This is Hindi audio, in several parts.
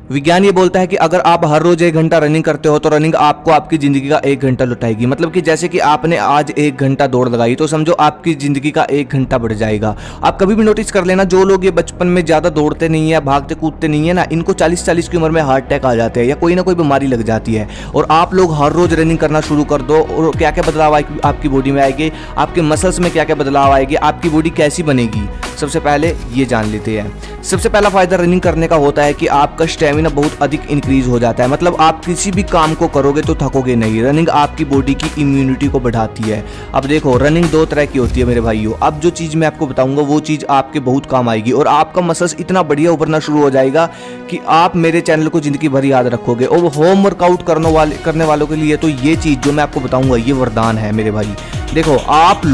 विज्ञान ये बोलता है कि अगर आप हर रोज 1 घंटा रनिंग करते हो तो रनिंग आपको आपकी जिंदगी का 1 घंटा लौटाएगी। मतलब कि जैसे कि आपने आज 1 घंटा दौड़ लगाई तो समझो आपकी जिंदगी का 1 घंटा बढ़ जाएगा। आप कभी भी नोटिस कर लेना, जो लोग ये बचपन में ज्यादा दौड़ते नहीं है, भागते कूदते नहीं है ना, इनको 40-40 की उम्र में हार्ट अटैक आ जाते हैं या कोई ना कोई बीमारी लग जाती है। और आप लोग हर रोज रनिंग करना शुरू कर दो और क्या क्या बदलाव आपकी बॉडी में आएगी, आपके मसल्स में क्या क्या बदलाव आएगी, आपकी बॉडी कैसी बनेगी, सबसे पहले ये जान लेते हैं। सबसे पहला फायदा रनिंग करने का होता है कि आपका स्टेमिना बहुत अधिक इंक्रीज हो जाता है। मतलब आप किसी भी काम को करोगे तो थकोगे नहीं। रनिंग आपकी बॉडी की इम्यूनिटी को बढ़ाती है। अब देखो, रनिंग 2 तरह की होती है मेरे भाइयों। अब जो चीज़ मैं आपको बताऊंगा वो चीज़ आपके बहुत काम आएगी और आपका मसल्स इतना बढ़िया उभरना शुरू हो जाएगा कि आप मेरे चैनल को जिंदगी भर याद रखोगे। और होम वर्कआउट करने वालों के लिए तो ये चीज़ जो मैं आपको बताऊंगा ये वरदान है मेरे भाई। देखो, आप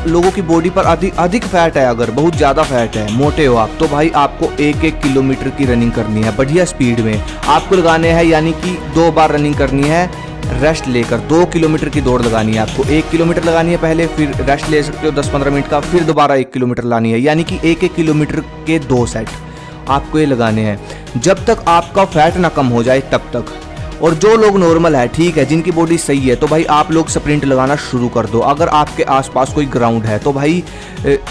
लोगों की बॉडी पर अधिक फैट है, अगर बहुत ज़्यादा फैट है, मोटे हो आप, तो भाई आपको 1-1 किलोमीटर की रनिंग करनी है बढ़िया स्पीड में। आपको लगाने हैं, यानी कि 2 बार रनिंग करनी है रेस्ट लेकर। 2 किलोमीटर की दौड़ लगानी है आपको। 1 किलोमीटर लगानी है पहले, फिर रेस्ट ले सकते हो 10-15 मिनट का, फिर दोबारा 1 किलोमीटर लानी है, यानी कि 1-1 किलोमीटर के 2 सेट आपको ये लगाने हैं जब तक आपका फैट ना कम हो जाए तब तक। और जो लोग नॉर्मल है, ठीक है, जिनकी बॉडी सही है, तो भाई आप लोग स्प्रिंट लगाना शुरू कर दो। अगर आपके आसपास कोई ग्राउंड है तो भाई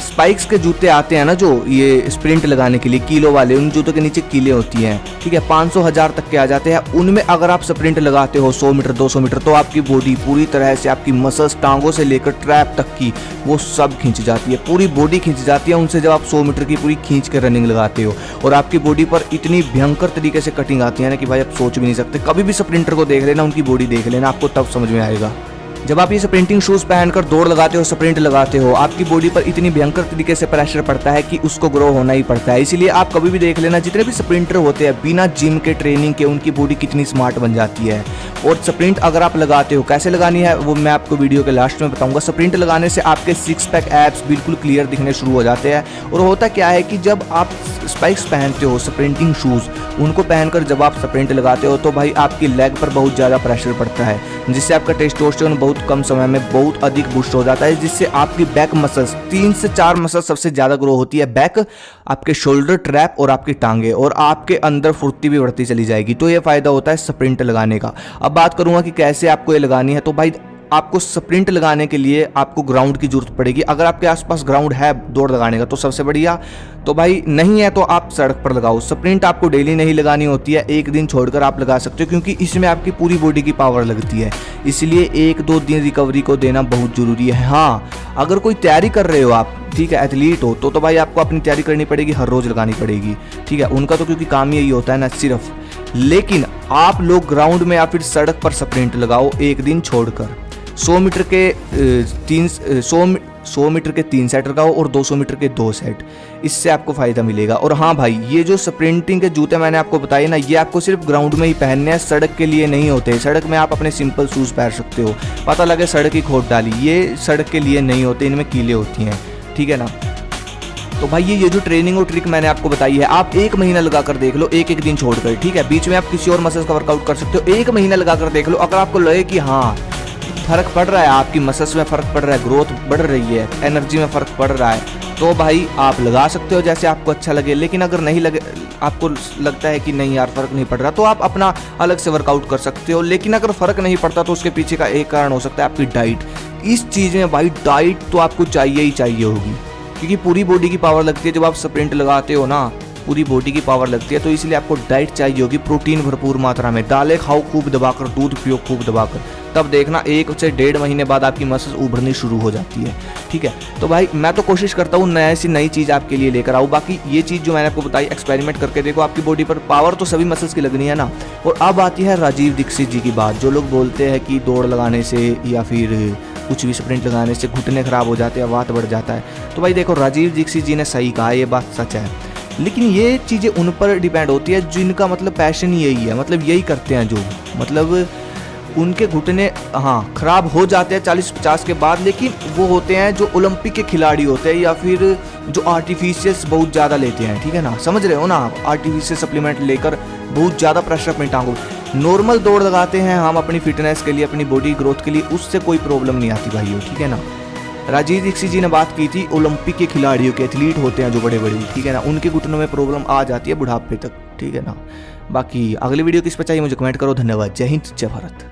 स्पाइक्स के जूते आते हैं ना, जो ये स्प्रिंट लगाने के लिए कीलो वाले, उन जूतों के नीचे कीले होती हैं, ठीक है, 500-1000 तक के आ जाते हैं। उनमें अगर आप स्प्रिंट लगाते हो 100 मीटर 200 मीटर तो आपकी बॉडी पूरी तरह से, आपकी मसल्स टांगों से लेकर ट्रैप तक की, वो सब खींच जाती है, पूरी बॉडी खींच जाती है उनसे। जब आप 100 मीटर की पूरी खींच कर रनिंग लगाते हो और आपकी बॉडी पर इतनी भयंकर तरीके से कटिंग आती है ना कि भाई आप सोच भी नहीं सकते। कभी भी स्प्रिंटर को देख लेना, उनकी बॉडी देख लेना, आपको तब समझ में आएगा। जब आप ये स्प्रिंटिंग शूज पहनकर दौड़ लगाते हो, स्प्रिंट लगाते हो, आपकी बॉडी पर इतनी भयंकर तरीके से प्रेशर पड़ता है कि उसको ग्रो होना ही पड़ता है। इसीलिए आप कभी भी देख लेना, जितने भी स्प्रिंटर होते हैं बिना जिम के ट्रेनिंग के, उनकी बॉडी कितनी स्मार्ट बन जाती है। और स्प्रिंट अगर आप लगाते हो, कैसे लगानी है वो मैं आपको वीडियो के लास्ट में बताऊंगा। स्प्रिंट लगाने से आपके 6 पैक एब्स बिल्कुल क्लियर दिखने शुरू हो जाते हैं। और होता क्या है कि जब आप स्पाइक्स पहनते हो, स्प्रिंटिंग शूज, उनको पहनकर जब आप स्प्रिंट लगाते हो तो भाई आपकी लेग पर बहुत ज़्यादा प्रेशर पड़ता है, जिससे आपका टेस्टोस्टेरोन बहुत कम समय में बहुत अधिक बूस्ट हो जाता है, जिससे आपकी बैक मसल्स, 3 से 4 मसल्स सबसे ज़्यादा ग्रो होती है। बैक, आपके शोल्डर, ट्रैप और आपकी टांगे, और आपके अंदर फुर्ती भी बढ़ती चली जाएगी। तो ये फ़ायदा होता है स्प्रिंट लगाने का। अब बात करूँगा कि कैसे आपको ये लगानी है। तो भाई आपको स्प्रिंट लगाने के लिए आपको ग्राउंड की जरूरत पड़ेगी। अगर आपके आसपास ग्राउंड है दौड़ लगाने का तो सबसे बढ़िया, तो भाई नहीं है तो आप सड़क पर लगाओ। स्प्रिंट आपको डेली नहीं लगानी होती है, एक दिन छोड़कर आप लगा सकते हो, क्योंकि इसमें आपकी पूरी बॉडी की पावर लगती है। इसलिए 1-2 दिन रिकवरी को देना बहुत ज़रूरी है। हाँ, अगर कोई तैयारी कर रहे हो आप, ठीक है, एथलीट हो, तो भाई आपको अपनी तैयारी करनी पड़ेगी, हर रोज़ लगानी पड़ेगी, ठीक है। उनका तो क्योंकि काम यही होता है ना सिर्फ। लेकिन आप लोग ग्राउंड में या फिर सड़क पर स्प्रिंट लगाओ एक दिन छोड़कर। 100 मीटर के 3 सेट लगाओ और 200 मीटर के 2 सेट। इससे आपको फ़ायदा मिलेगा। और हाँ भाई, ये जो स्प्रिंटिंग के जूते मैंने आपको बताए ना, ये आपको सिर्फ ग्राउंड में ही पहनने हैं, सड़क के लिए नहीं होते। सड़क में आप अपने सिंपल शूज़ पहन सकते हो। पता लगे सड़क की खोट डाली, ये सड़क के लिए नहीं होते, इनमें कीले होती हैं, ठीक है ना। तो भाई ये जो ट्रेनिंग और ट्रिक मैंने आपको बताई है, आप 1 महीना लगा कर देख लो, एक दिन छोड़कर, ठीक है। बीच में आप किसी और मसल्स का वर्कआउट कर सकते हो। 1 महीना लगा कर देख लो। अगर आपको लगे कि हाँ फर्क पड़ रहा है, आपकी मसल्स में फर्क पड़ रहा है, ग्रोथ बढ़ रही है, एनर्जी में फर्क पड़ रहा है, तो भाई आप लगा सकते हो जैसे आपको अच्छा लगे। लेकिन अगर नहीं लगे, आपको लगता है कि नहीं यार फर्क नहीं पड़ रहा, तो आप अपना अलग से वर्कआउट कर सकते हो। लेकिन अगर फर्क नहीं पड़ता तो उसके पीछे का एक कारण हो सकता है आपकी डाइट। इस चीज़ में भाई डाइट तो आपको चाहिए ही चाहिए होगी, क्योंकि पूरी बॉडी की पावर लगती है जब आप स्प्रिंट लगाते हो ना, पूरी बॉडी की पावर लगती है। तो इसलिए आपको डाइट चाहिए होगी, प्रोटीन भरपूर मात्रा में, दालें खाओ खूब दबाकर, दूध पियो खूब दबाकर, तब देखना 1 से 1.5 महीने बाद आपकी मसल्स उभरनी शुरू हो जाती है, ठीक है। तो भाई मैं तो कोशिश करता हूँ नई चीज़ आपके लिए लेकर आऊँ। बाकी ये चीज़ जो मैंने आपको बताई, एक्सपेरिमेंट करके देखो, आपकी बॉडी पर पावर तो सभी मसल्स की लगनी है ना। और अब आती है राजीव दीक्षित जी की बात। जो लोग बोलते हैं कि दौड़ लगाने से या फिर कुछ भी स्प्रिंट लगाने से घुटने खराब हो जाते हैं, वात बढ़ जाता है, तो भाई देखो राजीव दीक्षित जी ने सही कहा, ये बात सच है। लेकिन ये चीज़ें उन पर डिपेंड होती है जिनका मतलब पैशन यही है, मतलब यही करते हैं, जो मतलब उनके घुटने हाँ खराब हो जाते हैं 40-50 के बाद। लेकिन वो होते हैं जो ओलंपिक के खिलाड़ी होते हैं, या फिर जो आर्टिफिशियल्स बहुत ज़्यादा लेते हैं, ठीक है ना, समझ रहे हो ना आप, आर्टिफिशियल सप्लीमेंट लेकर बहुत ज़्यादा प्रेशर अपनी टांगों। नॉर्मल दौड़ लगाते हैं हम अपनी फिटनेस के लिए, अपनी बॉडी ग्रोथ के लिए, उससे कोई प्रॉब्लम नहीं आती भाइयों, ठीक है ना। राजीव दीक्षित जी ने बात की थी ओलंपिक के खिलाड़ियों के, एथलीट होते हैं जो बड़े बड़े, ठीक है ना, उनके घुटनों में प्रॉब्लम आ जाती है बुढ़ापे तक। ठीक है ना। बाकी अगली वीडियो किस पे चाहिए मुझे कमेंट करो। धन्यवाद। जय हिंद, जय भारत।